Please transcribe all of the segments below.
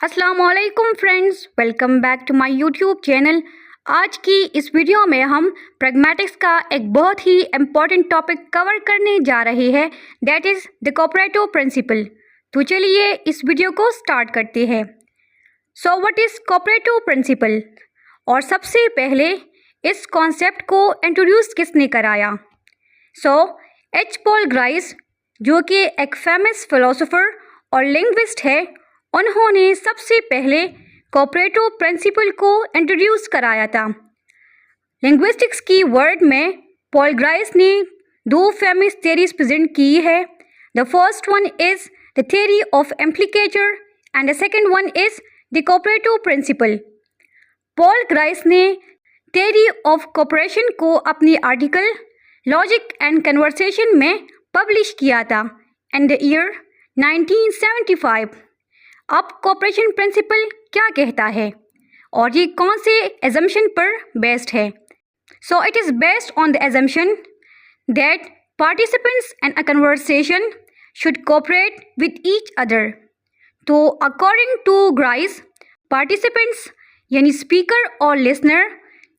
السلام علیکم friends, welcome back to my YouTube channel. آج کی اس ویڈیو میں ہم پریگمیٹکس کا ایک بہت ہی امپورٹنٹ ٹاپک کور کرنے جا رہے ہیں، that is the cooperative principle. تو چلیے اس ویڈیو کو سٹارٹ کرتے ہیں۔ So what is cooperative principle? اور سب سے پہلے اس کانسیپٹ کو انٹروڈیوس کس نے کرایا؟ ایچ پال گرائس، جو کہ ایک فیمس فلاسفر اور لنگوسٹ ہے، انہوں نے سب سے پہلے کوآپریٹو پرنسپل کو انٹروڈیوس کرایا تھا۔ لنگوسٹکس کی ورلڈ میں پال گرائس نے دو فیمس تھیریز پریزنٹ کی ہے۔ The first one is the theory of implicature and the second one is the cooperative principle. Paul Grice نے تھیوری آف کوآپریشن کو اپنی آرٹیکل لاجک اینڈ کنورسیشن میں publish کیا تھا ان دا ایئر 1975۔ اب کوآپریشن پرنسپل کیا کہتا ہے اور یہ کون سے ایزمپشن پر بیسڈ ہے؟ It is based on the exemption that participants in a conversation should cooperate with each other۔ تو according to Grice، participants یعنی اسپیکر اور لسنر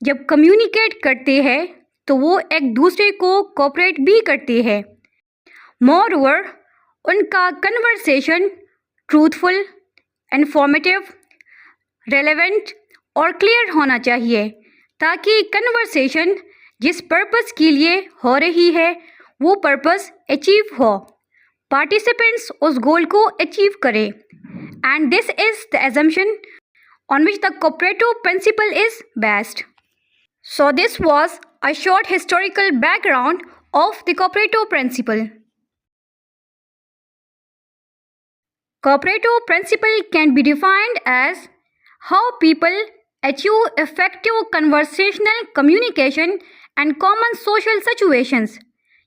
جب کمیونیکیٹ کرتے ہیں تو وہ ایک دوسرے کو کوآپریٹ بھی کرتے ہیں۔ مور اوور، ان کا کنورسیشن ٹروتھفل، انفارمیٹیو، ریلیونٹ اور کلیئر ہونا چاہیے تاکہ کنورسیشن جس پرپس کے لیے ہو رہی ہے وہ پرپس اچیو ہو، پارٹیسپینٹس اس گول کو اچیو کرے۔ And this is the exemption on which the cooperative principle is based۔ So this was a short historical background of the cooperative principle۔ Cooperative principle can be defined as how people achieve effective conversational communication and common social situations۔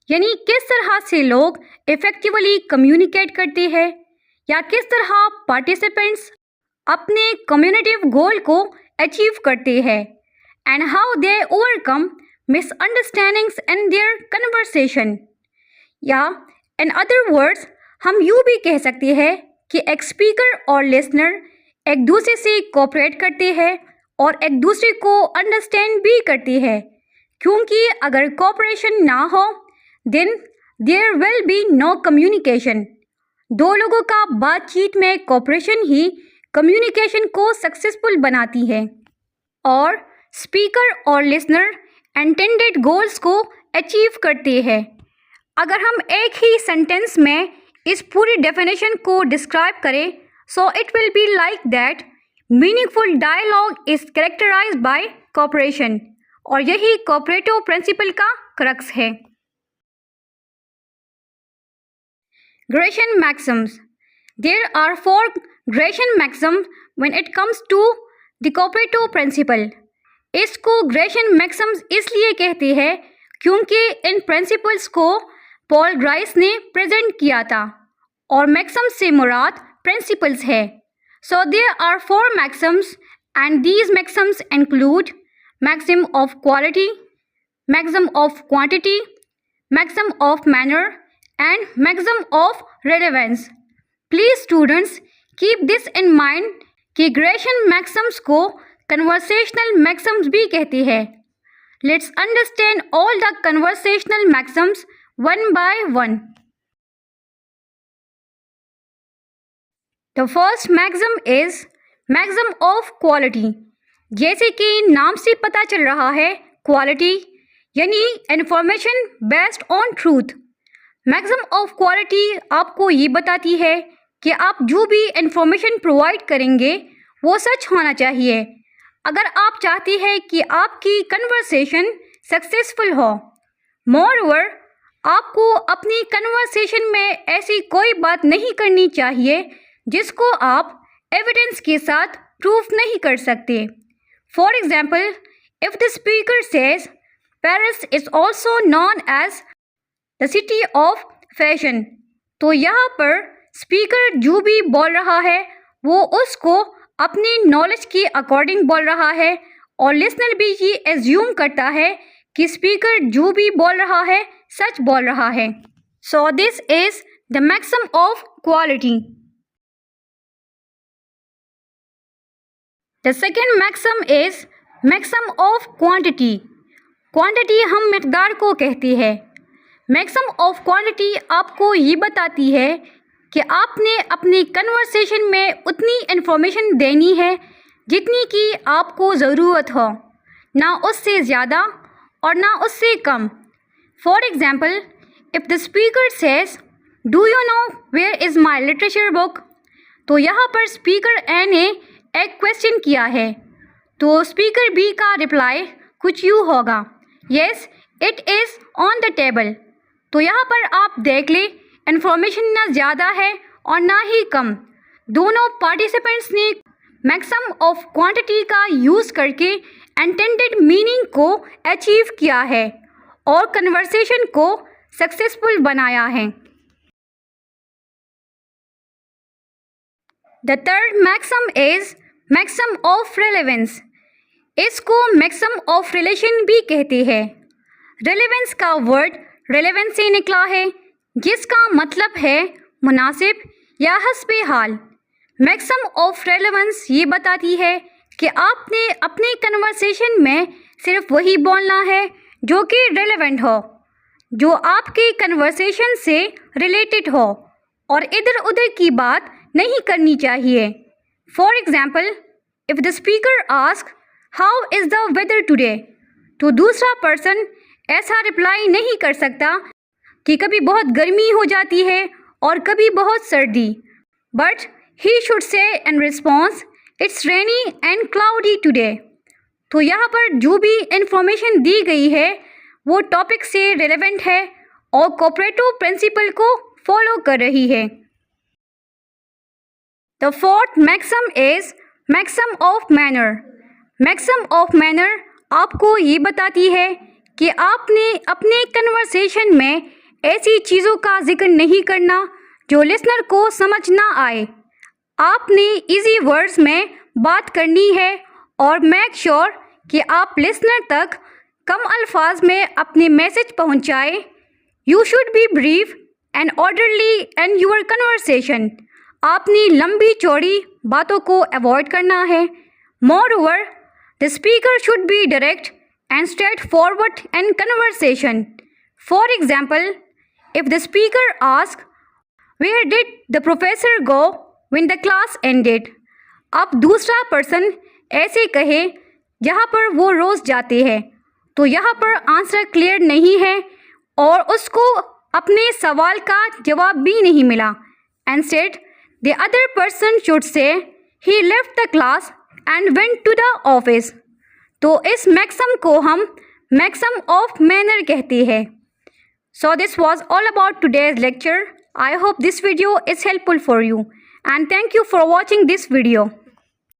یعنی کس طرح سے لوگ effectively communicate کرتے ہیں یا کس طرح participants اپنے کمیونیٹیو گول کو اچیو کرتے ہیں، and how they overcome misunderstandings in their conversation. یا ان ادر ورڈس ہم یوں بھی کہہ سکتے ہیں کہ ایک اسپیکر اور لسنر ایک دوسرے سے کوآپریٹ کرتے ہیں اور ایک دوسرے کو انڈرسٹینڈ بھی کرتے ہیں، کیونکہ اگر کوآپریشن نہ ہو then there will be no communication. دو لوگوں کا بات چیت میں کوآپریشن ہی کمیونیکیشن کو سکسیسفل بناتی ہے اور اسپیکر اور لسنر انٹینڈیڈ گولز کو اچیو کرتے ہیں۔ اگر ہم ایک ہی سینٹینس میں اس پوری ڈیفینیشن کو ڈسکرائب کریں it will be like that meaningful dialogue is characterized by cooperation, اور یہی کوآپریٹو پرنسپل کا کرکس ہے۔ Grecian maxims۔ There are 4 Grecian maxims when it comes to the cooperative principle۔ اس کو Grecian maxims اس لیے کہتے ہیں کیونکہ ان پرنسپلس کو پال گرائس نے پریزنٹ کیا تھا، اور میکسمس سے مراد پرنسپلس ہے۔ there are 4 maxims and these maxims include maxim of quality، maxim of quantity، maxim of manner and maxim of relevance۔ Please students keep this in mind کہ Gricean maxims کو conversational maxims بھی کہتے ہیں۔ Let's understand all the conversational maxims one by one. The first maxim is maxim of quality. جیسے کہ نام سے پتہ چل رہا ہے، کوالٹی یعنی information based on truth. Maxim of quality آپ کو یہ بتاتی ہے کہ آپ جو بھی انفارمیشن پرووائڈ کریں گے وہ سچ ہونا چاہیے۔ اگر آپ چاہتے ہیں کہ آپ کی کنورسیشن سکسیسفل ہو، مور اوور آپ کو اپنی کنورسیشن میں ایسی کوئی بات نہیں کرنی چاہیے جس کو آپ ایویڈنس کے ساتھ پروف نہیں کر سکتے۔ For example, if the speaker says Paris is also known as the city of fashion, تو یہاں پر اسپیکر جو بھی بول رہا ہے وہ اس کو اپنی نالج کے اکارڈنگ بول رہا ہے، اور لسنر بھی یہ ایزیوم کرتا ہے کہ اسپیکر جو بھی بول رہا ہے سچ بول رہا ہے۔ This is the maxim of quality. The second maxim is maxim of quantity. Quantity ہم مقدار کو کہتے ہیں. Maxim of quantity آپ کو یہ بتاتی ہے کہ آپ نے اپنی کنورسیشن میں اتنی انفارمیشن دینی ہے جتنی کی آپ کو ضرورت ہو، نہ اس سے زیادہ اور نہ اس سے کم. For example, if the speaker says, "Do you know where is my literature book?" تو یہاں پر اسپیکر اے نے ایک کویسچن کیا ہے تو اسپیکر بی کا رپلائی کچھ یوں ہوگا، "Yes, it is on the table." تو یہاں پر آپ دیکھ لیں انفارمیشن نہ زیادہ ہے اور نہ ہی کم. دونوں پارٹیسپینٹس نے میکسم آف کوانٹٹی کا یوز کر کے انٹینڈڈ میننگ کو اچیو کیا ہے اور کنورسیشن کو سکسیسفل بنایا ہے. The third maxim is maxim of relevance. اس کو maxim of relation بھی کہتے ہیں. Relevance کا ورڈ relevance سے نکلا ہے جس کا مطلب ہے مناسب یا حسب حال. Maxim of relevance یہ بتاتی ہے کہ آپ نے اپنی کنورسیشن میں صرف وہی بولنا ہے جو کہ ریلیونٹ ہو، جو آپ کی کنورسیشن سے ریلیٹڈ ہو، اور ادھر ادھر کی بات نہیں کرنی چاہیے. For example, if the speaker ask how is the weather today, تو دوسرا پرسن ایسا رپلائی نہیں کر سکتا کہ کبھی بہت گرمی ہو جاتی ہے اور کبھی بہت سردی، but he should say in response it's rainy and cloudy today. تو یہاں پر جو بھی انفارمیشن دی گئی ہے وہ ٹاپک سے ریلیونٹ ہے اور کوپریٹو پرنسپل کو فالو کر رہی ہے. The fourth maxim is maxim of manner. Maxim of manner آپ کو یہ بتاتی ہے کہ آپ نے اپنے کنورسیشن میں ایسی چیزوں کا ذکر نہیں کرنا جو لسنر کو سمجھ نہ آئے. آپ نے ایزی ورڈز میں بات کرنی ہے اور میک شور کہ آپ لسنر تک کم الفاظ میں اپنے میسج پہنچائے. You should be brief and orderly in your conversation. آپ نے لمبی چوڑی باتوں کو ایوائڈ کرنا ہے. Moreover the speaker should be direct and straightforward in conversation. For example, if the speaker asks, "Where did the professor go when the class ended?" اب دوسرا پرسن ایسے کہے جہاں پر وہ روز جاتے ہیں تو یہاں پر آنسر کلیئر نہیں ہے اور اس کو اپنے سوال کا جواب بھی نہیں ملا. Instead, the other person should say, "He left the class and went to the office." تو اس میکسم کو ہم میکسم آف مینر کہتے ہیں. So this was all about today's lecture. I hope this video is helpful for you and thank you for watching this video.